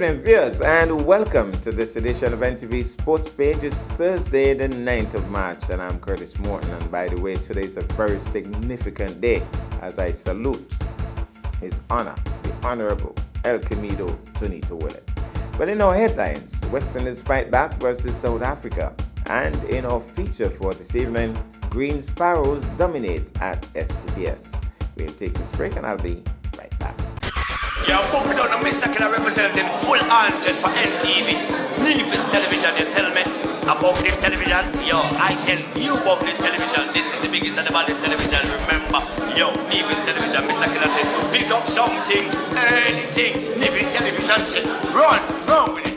evening, viewers, and welcome to this edition of NTV Sports Page. It's Thursday, the 9th of March, and I'm Curtis Morton. And by the way, today is a very significant day as I salute His Honor, the Honorable El Camido Tonito Willett. But in our headlines, West Indies fight back versus South Africa. And in our feature for this evening, Green Sparrows dominate at STPS. We'll take this break and I'll be right back. Yo, Bumpy down the Mr. Killer representing full 100 for NTV. Nevis television, you tell me about this television? Yo, I tell you about this television. This is the biggest and the baddest television. Remember, yo, Nevis television, Mr. Killer said, pick up something, anything. Nevis television said, run with it.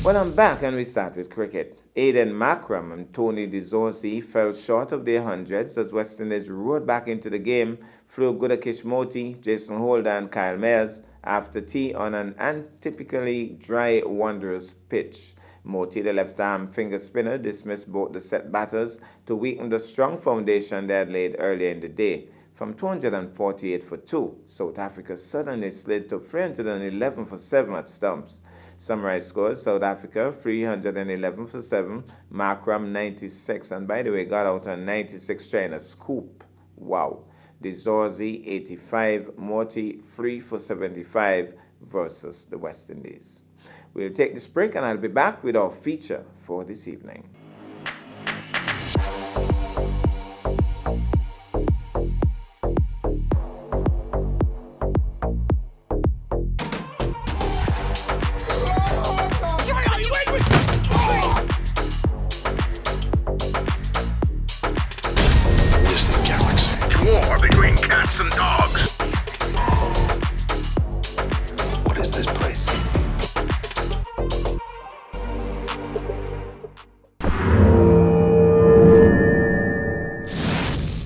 Well, I'm back and we start with cricket. Aidan Markram and Tony DeZorzi fell short of their hundreds as West Indies roared back into the game, flew Gudakish Moti, Jason Holder and Kyle Mayers after tea on an atypically dry Wanderers pitch. Moti, the left-arm finger spinner, dismissed both the set batters to weaken the strong foundation they had laid earlier in the day. From 248 for 2, South Africa suddenly slid to 311 for 7 at stumps. Summarized scores: South Africa 311 for 7, Markram 96, and by the way, got out on 96 trying a scoop. Wow. DeZorzi 85, Morty 3 for 75 versus the West Indies. We'll take this break and I'll be back with our feature for this evening. War between cats and dogs. What is this place?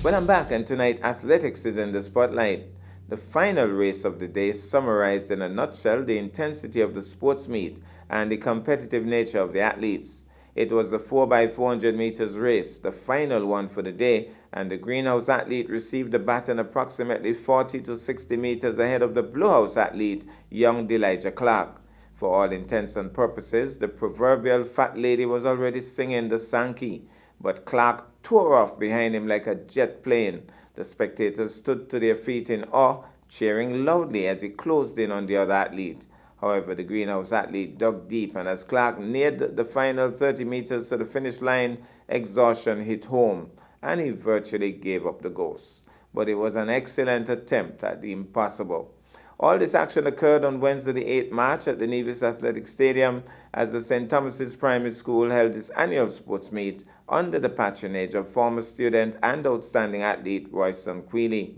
Well, I'm back, and tonight athletics is in the spotlight. The final race of the day summarized in a nutshell the intensity of the sports meet and the competitive nature of the athletes. It was the 4x400 meters race, the final one for the day, and the greenhouse athlete received the baton approximately 40 to 60 meters ahead of the bluehouse athlete, young Delijah Clark. For all intents and purposes, the proverbial fat lady was already singing the Sankey, but Clark tore off behind him like a jet plane. The spectators stood to their feet in awe, cheering loudly as he closed in on the other athlete. However, the greenhouse athlete dug deep, and as Clark neared the final 30 meters to the finish line, exhaustion hit home, and he virtually gave up the ghost. But it was an excellent attempt at the impossible. All this action occurred on Wednesday, the 8th March at the Nevis Athletic Stadium as the St. Thomas's Primary School held its annual sports meet under the patronage of former student and outstanding athlete Royston Quealy.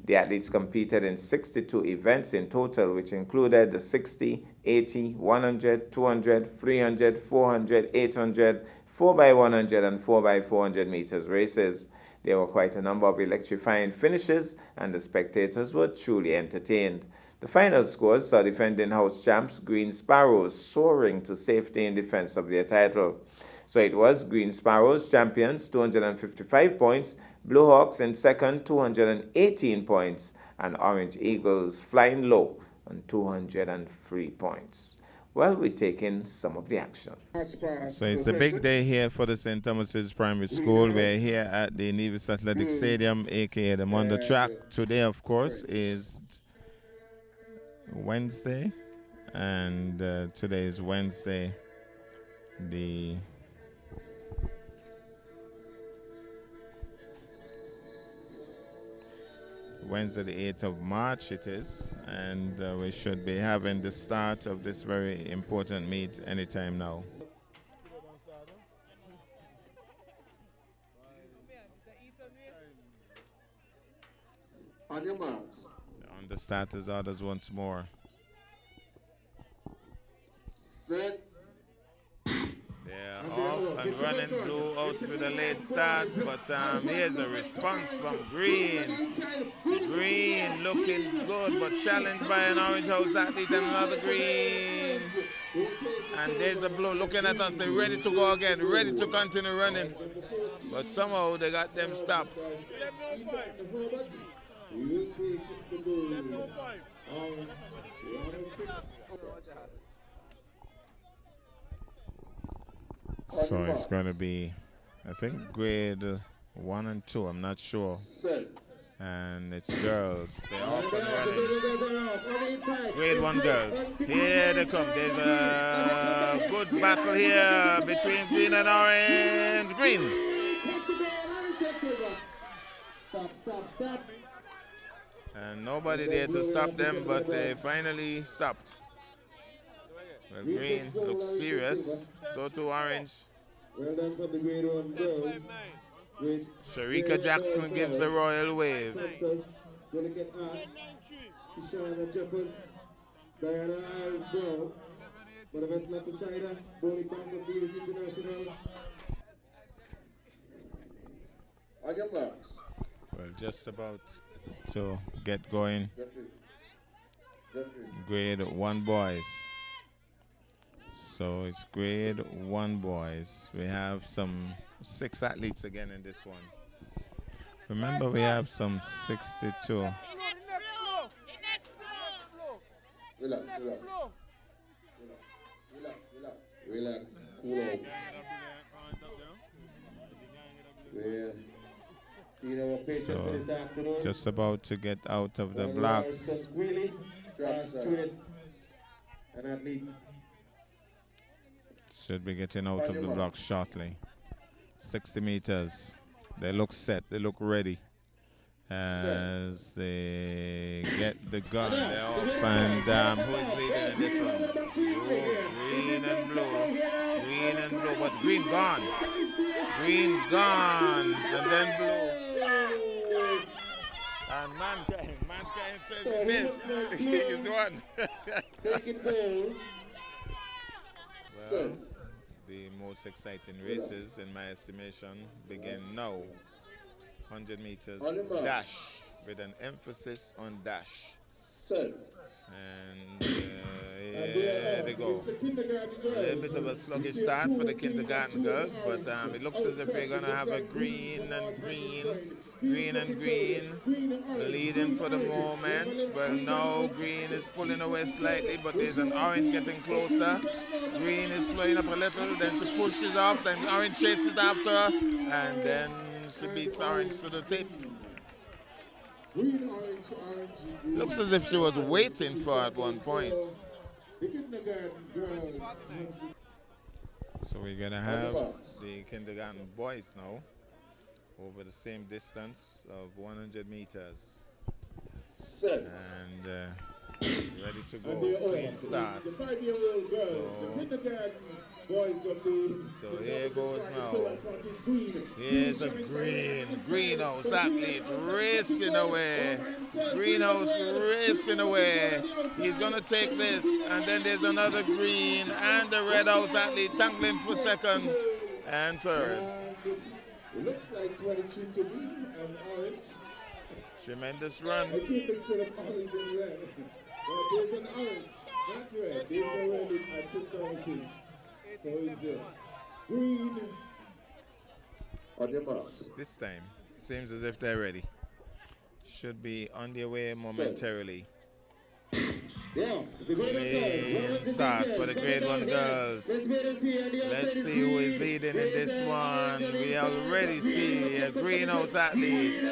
The athletes competed in 62 events in total, which included the 60, 80, 100, 200, 300, 400, 800, 4x100 and 4x400 meters races. There were quite a number of electrifying finishes, and the spectators were truly entertained. The final scores saw defending house champs Green Sparrows soaring to safety in defense of their title. So it was Green Sparrows champions, 255 points, Blue Hawks in second, 218 points, and Orange Eagles flying low on 203 points. Well, we're taking some of the action. So it's a big day here for the St. Thomas's Primary School. We're here at the Nevis Athletic Stadium, aka the Mondo Track. Today, of course, is Wednesday, and today is Wednesday, the Wednesday the 8th of March it is, and we should be having the start of this very important meet anytime now. On your marks. On the starters orders once more. Set. Yeah, off and running. Blue out with a late start, but here's a response from Green. Green looking good, but challenged by an Orange House athlete and another Green. And there's the Blue looking at us. They're ready to go again, ready to continue running. But somehow they got them stopped. So it's going to be, I think, grade 1 and 2. I'm not sure. And it's girls. They're off and running. Grade 1 girls. Here they come. There's a good battle here between green and orange. Green. And nobody there to stop them, but they finally stopped. Well, green looks serious. So too orange. Well done for the grade 1 girls. Sharika Jackson gives a royal wave. Delicate Arts, Tishana Jeffers, Diana Ives Brown, for the best lap beside her, Bowling Bank of Davis International. On your marks. Well, just about to get going. Grade 1 boys. So it's grade 1 boys. We have some 6 athletes again in this one. Remember, we have some 62. Relax. Cool out. So, just about to get out of the blocks. Really, student and athlete. Should be getting out of the blocks shortly. 60 meters. They look set. They look ready. As they get the gun, they're off. And who is leading in this one? Green and blue. Green and blue. But green gone. Green gone. And then blue. And mankind says this. He's one. Well, the most exciting races, in my estimation, begin now. 100 meters dash, with an emphasis on dash. And here they go. A little bit of a sluggish start for the kindergarten girls, but it looks as if we're going to have a green and green leading for the moment. Well, now green is pulling away slightly, but there's an orange getting closer. Green is slowing up a little, then she pushes off, then orange chases after her, and then she beats orange to the tip. Looks as if she was waiting for at one point. So we're gonna have the kindergarten boys now over the same distance of 100 meters. And ready to go. Clean start. So here goes now. Here's a greenhouse athlete racing away. Greenhouse racing away. He's gonna take this, and then there's another green and the red house athlete tangling for second and third. It looks like 22 to me and orange. Tremendous run. I keep mixing up orange and red. But there's an orange, not red. There's no red at St. Thomas's. So is green on your marks. This time, seems as if they're ready. Should be on their way momentarily. Yeah, Start for the grade 1 girls. Let's see who is leading in this one. We already see a greenhouse athlete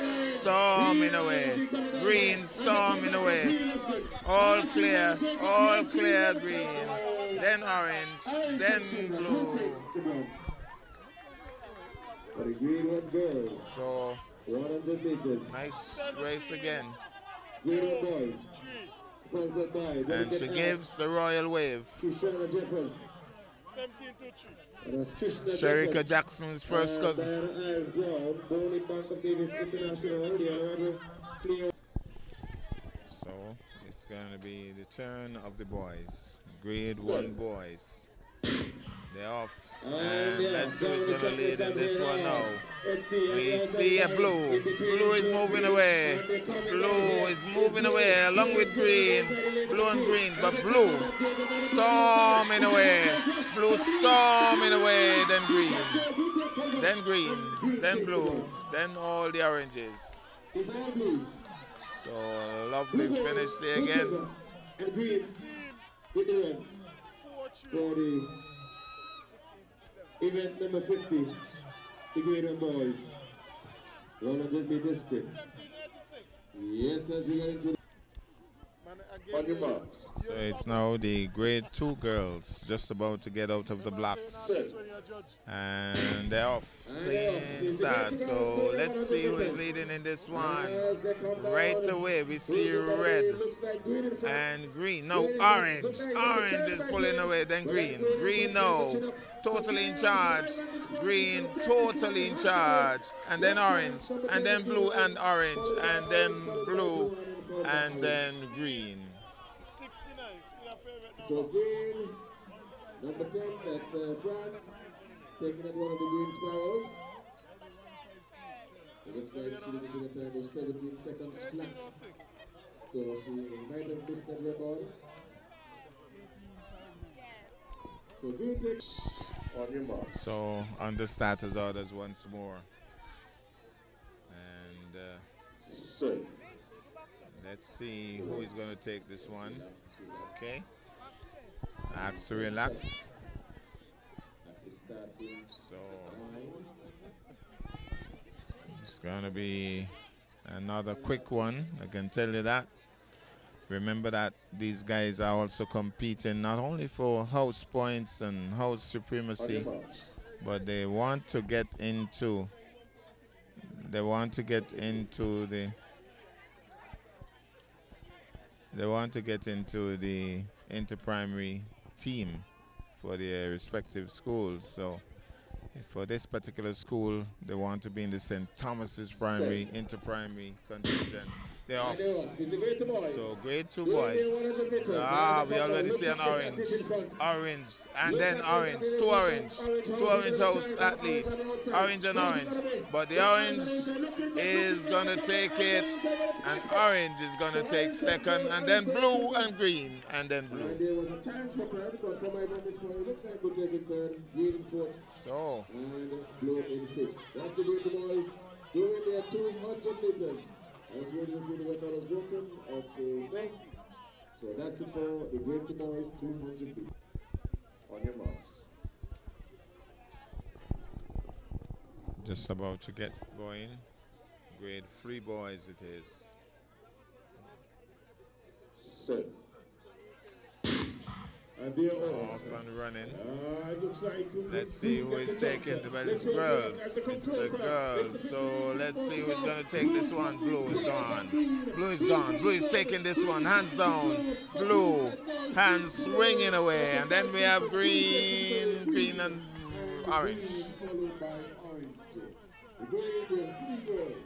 storming away. Green storming away. All clear green. Then orange, then blue. For the green 1 girls. So 100 meters. nice race again. Green 1 boys. Sponsored by And she gives the royal wave. Tishana Jeffers. 17-2. Sharika Jackson's first cousin. Diana Ives Brown, Bowling Bank of Davis International, the honorable Cleo. So it's going to be the turn of the boys. Grade 1 boys. They're off. And let's see who's going to lead in this one now. We see a blue. Blue is moving away. Blue is moving away along with green. Blue and green, but blue storming away. Blue storming away, then green. then green, then blue, then all the oranges. It's all blues. So lovely finish there again. And green with the reds for the event number 50, the Great and Boys. 100 meter sprint. Yes, as we get into on your marks. So it's now the grade 2 girls just about to get out of the blocks. And they're off. Clean start. So let's see who is leading in this one. Right away we see red and green. No, orange. Orange is pulling away, then green. Green now, totally in charge. Green, totally in charge. And then orange, and then blue and orange, and then blue, and then green. So green, number 10, that's France, taking at one of the green sparrows. It looks like she didn't get a time of 17 seconds flat. So she might have missed that record. So green takes on your mark. So on the starters orders once more. And So let's see who is going to take this one. Okay. Ask to relax. So it's going to be another quick one, I can tell you that. Remember that these guys are also competing not only for house points and house supremacy, but they want to get into the inter-primary team for their respective schools. So for this particular school, they want to be in the St. Thomas's primary, inter-primary contingent. They're off. So grade 2 boys. We already see an orange. Orange, and then orange. Two orange house athletes. Orange and orange. But the orange is going to take it, and orange is going to take second, and then blue and green, and then blue. There was a chance for third, but from my vantage point, it looks like we'll take it third, green in fourth, so and blue in fifth. That's the Great Boys doing their 200 meters. As we can see, the record was broken. Okay, no. So that's it for the Great Boys 200 meters. On your marks. just about to get going. Grade 3 boys it is. So. And they're Off and running. Looks like Let's see who is taking the best. It's girls. It's the girls. So let's see who's going to take this one. Blue is gone. Blue is gone. Blue is taking this one. Hands down. Blue. Hands swinging away. And then we have green, green and orange. Followed by orange. Grade 3 girls.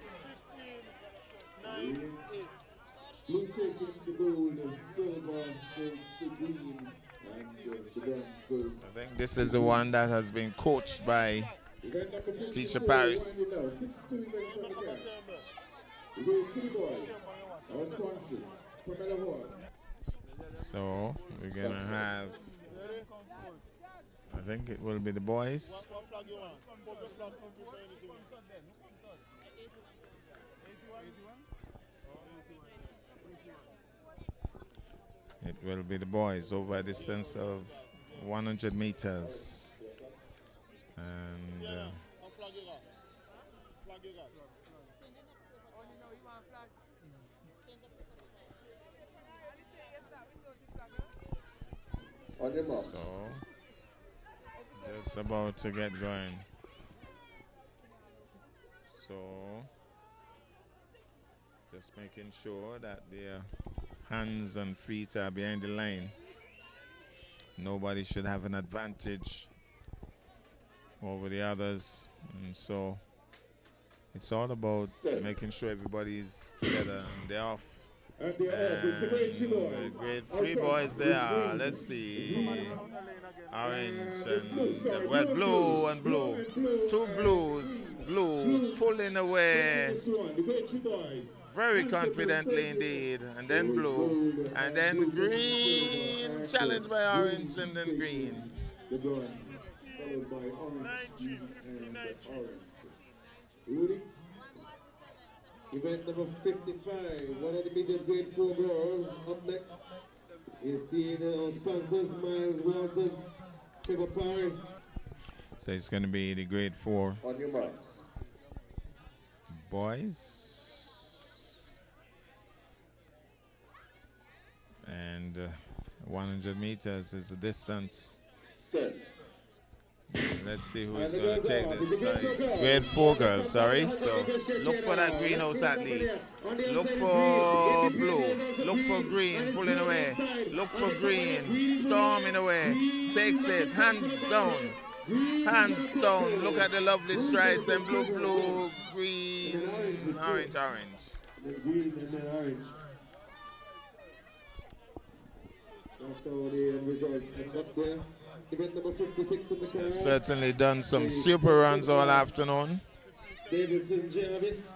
15, 9, 8. Blue taking the gold, silver goes to green. I think this is the one that has been coached by Teacher Paris. So we're gonna have, I think it will be the boys. It will be the boys over a distance of 100 meters. And so just about to get going. So just making sure that their hands and feet are behind the line. Nobody should have an advantage over the others, and so it's all about making sure everybody's together and they're off. And it's the Great 3 boys. The Great 3 boys they are. Let's see. Orange and well, blue and blue. Two blues. Blue pulling away very confidently indeed. And then blue. And then green. Challenged by orange and then green. followed by orange, green, and 93. orange. Rudy? Event number 55, one of the biggest grade 4 girls. Up next, you see the sponsors, Miles Walters, Pepper Parry. So it's going to be the grade 4 On your marks. boys. And 100 meters is the distance. Set. Let's see who is going to take this. Grade 4 girls, sorry. So look for that greenhouse athlete. Look for blue. Look for green, pulling away. Look for green, storming away. Takes it, hands down. Hands down. Look at the lovely strides. Then blue, blue, green, orange, orange. The green and the orange. That's how the end result ends up there. Event number 56 in the crowd. Certainly done some super runs all afternoon. Davidson Jarvis,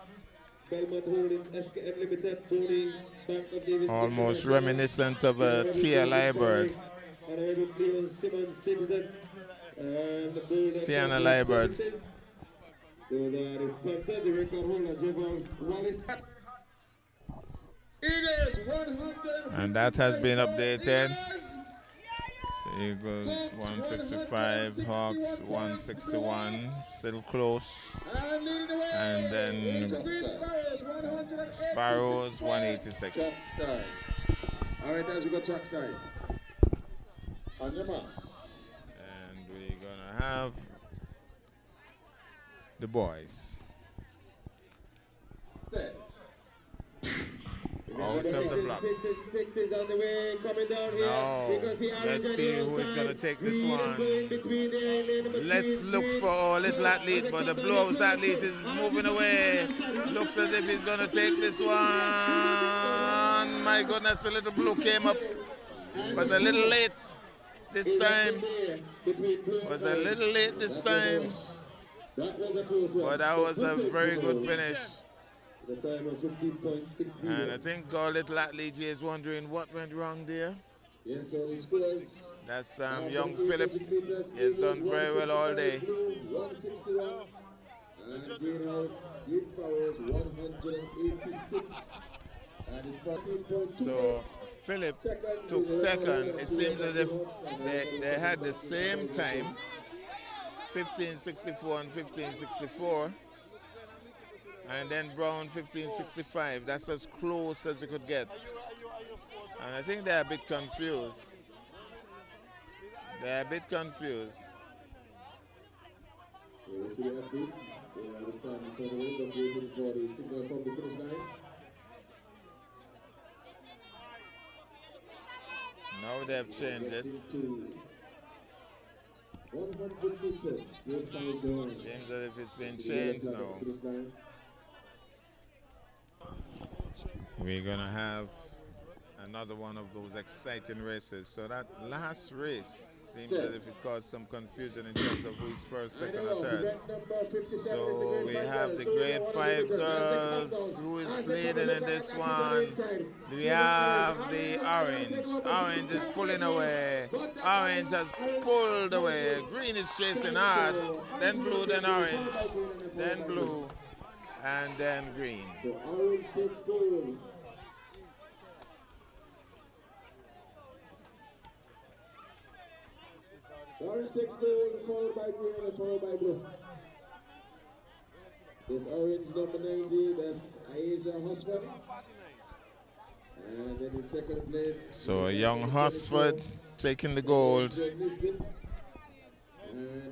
Belmont Holdings, SKM Limited, Boning, Bank of Davis. Almost reminiscent of a TLI bird. Honorable Leon Simmons, Stapleton, and the Boulder. Tiana Liebert. Those are the sponsors, the record holder, Jevons Wallace. It is 100. And that has been updated. So here goes 155, Hawks 161, still close. And then Sparrows 186. All right, as we go trackside. On your mark. And we're gonna have the boys. Set. Out of the blocks. Six is on the way, coming down here. Now, let's see who is going to take this one. Let's look for our little athlete, but the Blues athlete is moving away. Looks as if he's going to take this one. My goodness, the little blue came up. Was a little late this time. Was a little late this time. But that was a very good finish. The time of 15.60. And I think our little athlete here is wondering what went wrong there. Yes, so the scores. That's young Philip. He has done very well all day. 161. And Greenhouse, Yates Powers, 186. And it's 14.28. So Philip took second. It seems as if they had the same time, 1564 and 1564. And then Brown 1565. That's as close as you could get. And I think they're a bit confused. They're a bit confused. We see the athletes. They understand for the ring, just waiting for the signal from the finish line. Now they've changed it. 100 meters. Seems as if it's been changed now. We're gonna have another one of those exciting races. So that last race seems as if it caused some confusion in terms of who's first, second, or third. So we have the grade 5 girls. Who is leading in this one? We have the orange. Orange is pulling away. Orange has pulled away. Green is chasing hard. Then blue, then orange. Then blue. And then green. So orange takes gold. Orange takes gold, followed by green and followed by blue. This orange number 90, that's Asia Hosford. And then in second place. So a young Hosford taking the gold. And then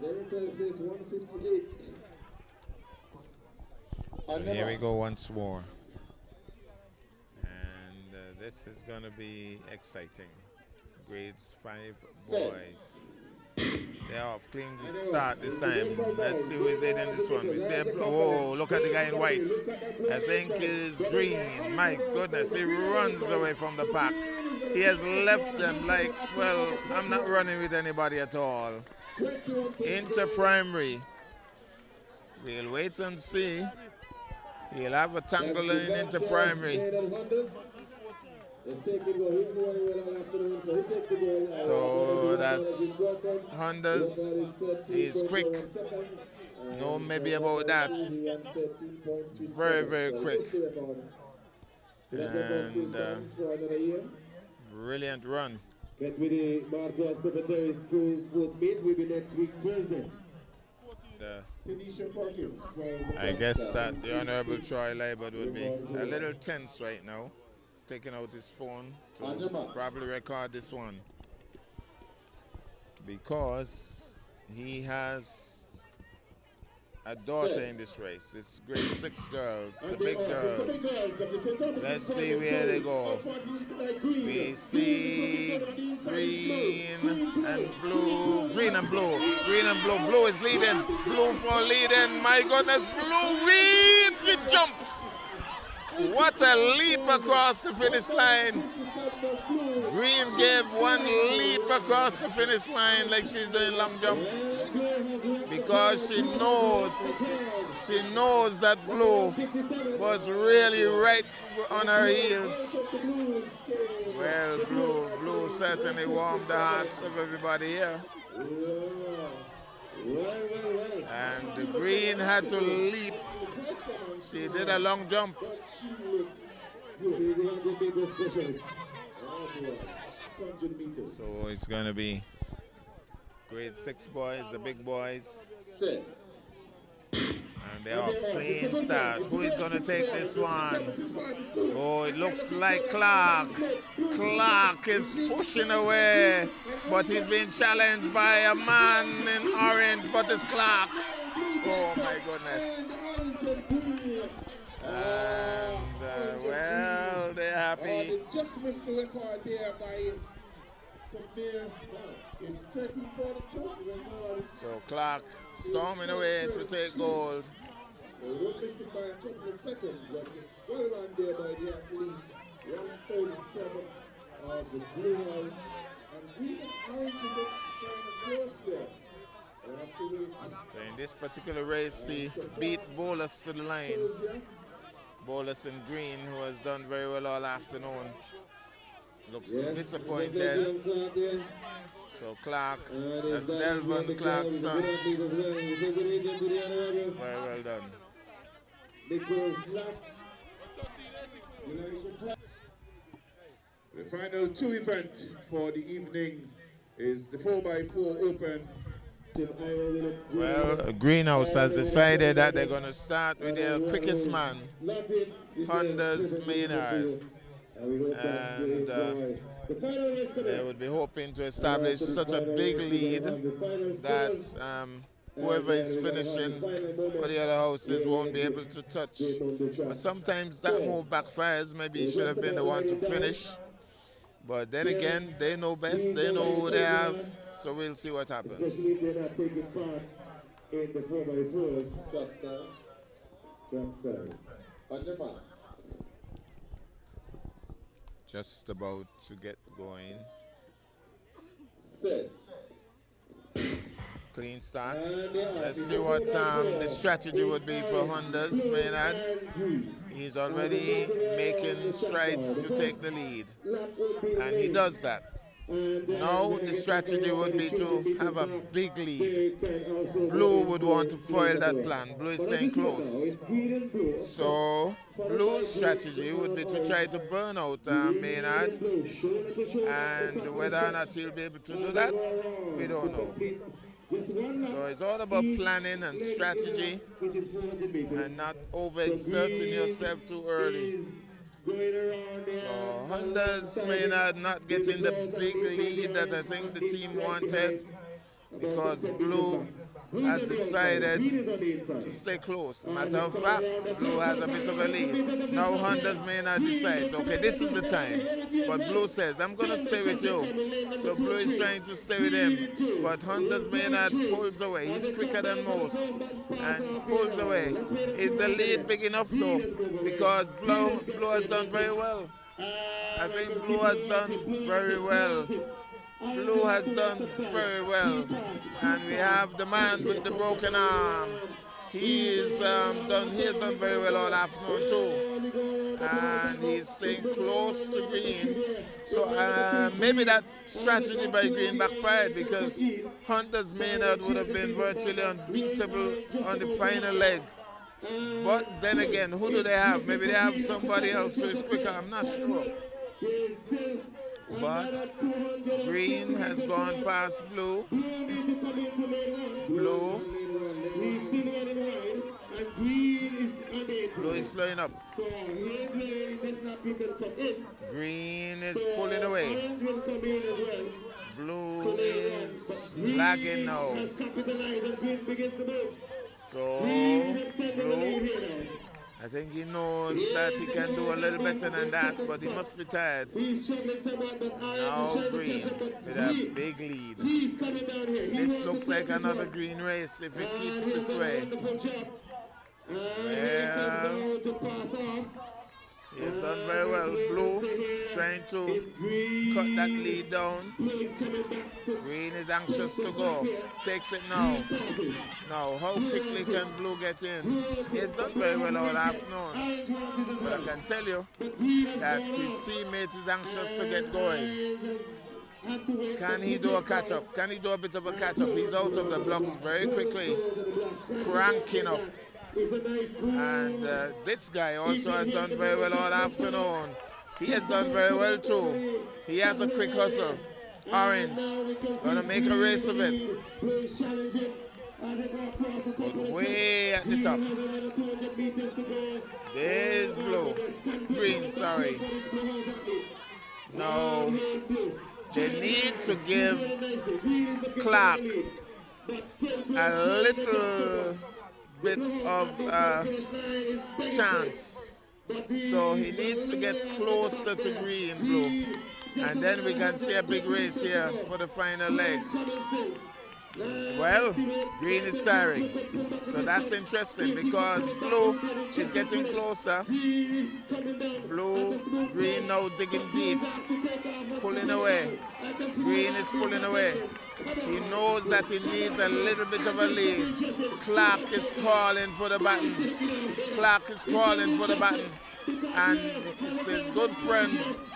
in third place 158. So here we go once more. And this is going to be exciting. Grades 5 boys. They're off clean start this time. Let's see who is leading this one. We see, oh, look at the guy in white. I think is green. My goodness, he runs away from the pack. He has left them like, well, I'm not running with anybody at all. Inter primary. We'll wait and see. He'll have a tangle in inter primary. Let's take the goal. He's moving well all afternoon, so he takes the goal. So that's Honda's. He's quick. No, maybe about that. Very, very quick. And brilliant run. Get with the Bad Boys Preparatory School Sports Meet. We'll be next week Thursday. I guess that the Honorable Troy Liebert would be a little tense right now, taking out his phone to probably record this one, because he has a daughter in this race. It's grade 6 girls, the big girls. Let's see where they go. We see green and blue. Green and blue. Green and blue. Blue is leading. Blue for leading. My goodness, blue wins. She jumps. What a leap across the finish line. Green gave one leap across the finish line like she's doing long jump, because she knows that blue was really right on her heels. Well, blue certainly warmed the hearts of everybody here. And the green had to leap. She did a long jump. So it's going to be grade 6 boys, the big boys. And they're off clean start. Who is going to take this one? Oh, it looks like Clark. Clark is pushing away, but he's being challenged by a man in orange, but it's Clark. Oh my goodness. And well, they're happy. Just missed the record there by it's 13:42. So Clark storming away to take gold. We missed it by a couple of seconds, but well run there by the athletes. 137 of the blue house. And green and orange looks kind of close there. We'll have to wait. So in this particular race, he beat Bolus to the line. Bolus in green, who has done very well all afternoon. Looks disappointed. So Clark, that's Delvin Clark's son. Very well done. The final 2 event for the evening is the 4x4 Open. Well, Greenhouse has decided that they're going to start with their quickest man, Honda's Maynard. And they would be hoping to establish such a big lead that whoever is finishing for the other houses won't be able to touch. But sometimes that move backfires. Maybe he should have been the one to finish. But then again, they know best. They know who they have. So we'll see what happens. Especially if they're not taking part in the 4x4 track side. On the mark. Just about to get going. Set. Clean start. Let's see what the strategy would be for Honda's Maynard. He's already making strides to take the lead. And he does that. Now the strategy would be to have a big lead. Blue would want to foil that plan. Blue is staying close. So Blue's strategy would be to try to burn out Maynard. And whether or not he'll be able to do that, we don't know. So it's all about planning and strategy and not overexerting yourself too early. So Honda's Maynard not getting the big lead that I think the team wanted, because Blue has decided to stay close. Matter of fact, Blue has a bit of a lead. Now Honda's Maynard decides, okay, this is the time. But Blue says, I'm going to stay with you. So Blue is trying to stay with him. But Honda's Maynard pulls away. He's quicker than most and pulls away. Is the lead big enough though? Because Blue has done very well. I think Blue has done very well. Blue has done very well. And we have the man with the broken arm. He has done very well all afternoon too. And and he's staying close to green. So maybe that strategy by green backfired because Hunter's Maynard would have been virtually unbeatable on the final leg. But then again, who do they have? Maybe they have somebody else who is quicker. I'm not sure. But green has gone past blue. Blue is slowing up. Green is pulling away. Blue is lagging now. So blue, I think he knows that he can do a little better than that, but he must be tired. Now green with a big lead. This looks like another green race if it keeps this way. Well, he's done very well. Blue trying to cut that lead down. Green is anxious to go. Takes it now. Now, how quickly can Blue get in? He's done very well all afternoon. But I can tell you that his teammate is anxious to get going. Can he do a catch-up? Can he do a bit of a catch-up? He's out of the blocks very quickly. Cranking up. And this guy also has done very well all afternoon. He has done very well too. He has a quick hustle. Orange, gonna make a race of it. But way at the top. There's Blue. Green, sorry. No. They need to give Clark a little bit of chance. So he needs to get closer to green, Blue. And then we can see a big race here for the final leg. Well, green is tiring. So that's interesting because blue is getting closer. Blue, green now digging deep, pulling away. Green is pulling away. He knows that he needs a little bit of a lead. Clark is calling for the button. Clark is calling for the button. And it's his good friend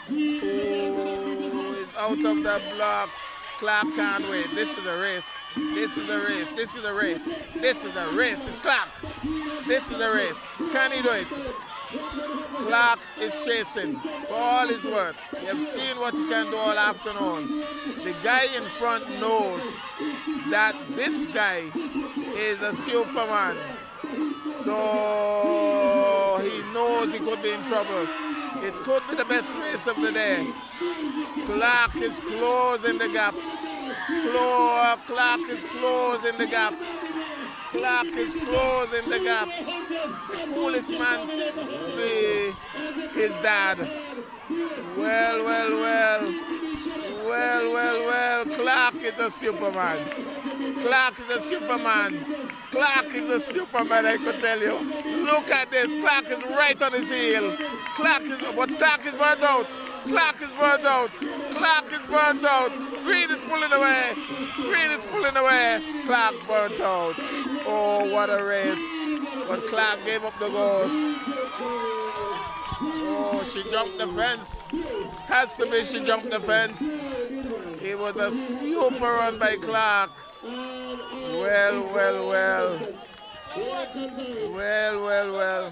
who is out of the blocks. Clark can't wait. This is a race. This is a race. This is a race. This is a race. It's Clark. This is a race. Can he do it? Clark is chasing for all his worth. You have seen what he can do all afternoon. The guy in front knows that this guy is a Superman. So he knows he could be in trouble. It could be the best race of the day. Clark is closing the gap. Clark is closing the gap. Clark is closing the gap. The coolest man seems to be his dad. Well, well, well. Well, well, well. Clark is a Superman. Clark is a Superman. Clark is a Superman, I could tell you. Look at this. Clark is right on his heel. Clark is burnt out. Clark is burnt out. Clark is burnt out. Green is pulling away. Green is pulling away. Clark burnt out. Oh, what a race. But Clark gave up the ghost. Oh, she jumped the fence. Has to be she jumped the fence. It was a super run by Clark. Well, well, well. Well, well, well.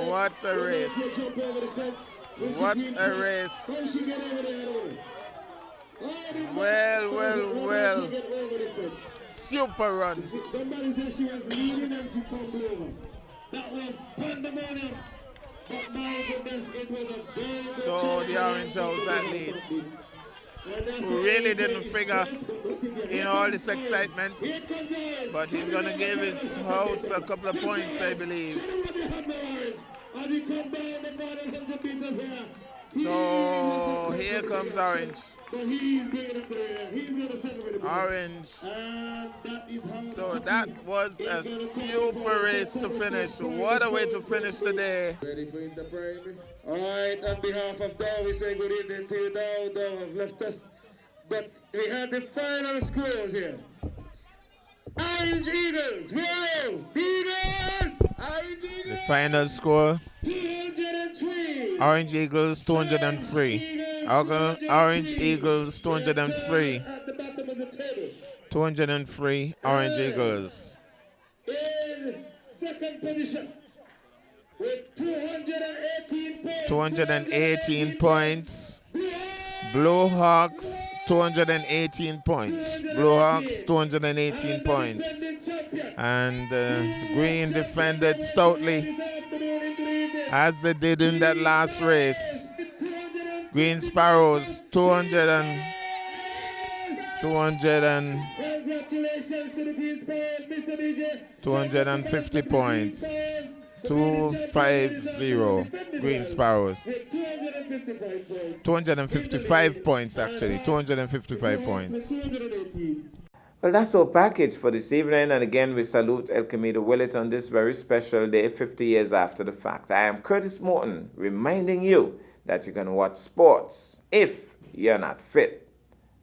What a race. What a race. Well, well, well. Super run. Somebody said she was leading and she tumbled over. That was pandemonium. But my goodness, it was a very So the Orange House athletes who really didn't figure in all this excitement, but he's going to give his house a couple of points, I believe. So here comes Orange. Orange. So that was a super race to finish. What a way to finish the day. Ready for the primary? All right, on behalf of Dow, we say good evening to you, Dow. Dow have left us. But we have the final scores here. Orange Eagles, whoa! Eagles! The final score, 203. Orange Eagles 203. Orange Eagles 203. At the bottom of the table. 203 Orange Eagles. In second position with 218 points. 218 points. Blue Hawks 218 points. Blue Hawks 218 points. And Green defended stoutly as they did in that last race. Green Sparrows Congratulations to the Green Sparrows, Mr. DJ. 250 points. 250 Green Sparrows. 255 points. 255 points actually. 255 points. Well, that's our package for this evening, and again we salute El Camino Willett on this very special day, 50 years after the fact. I am Curtis Morton, reminding you that you can watch sports if you're not fit.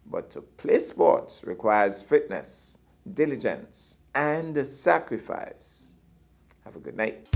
But to play sports requires fitness, diligence, and sacrifice. Have a good night.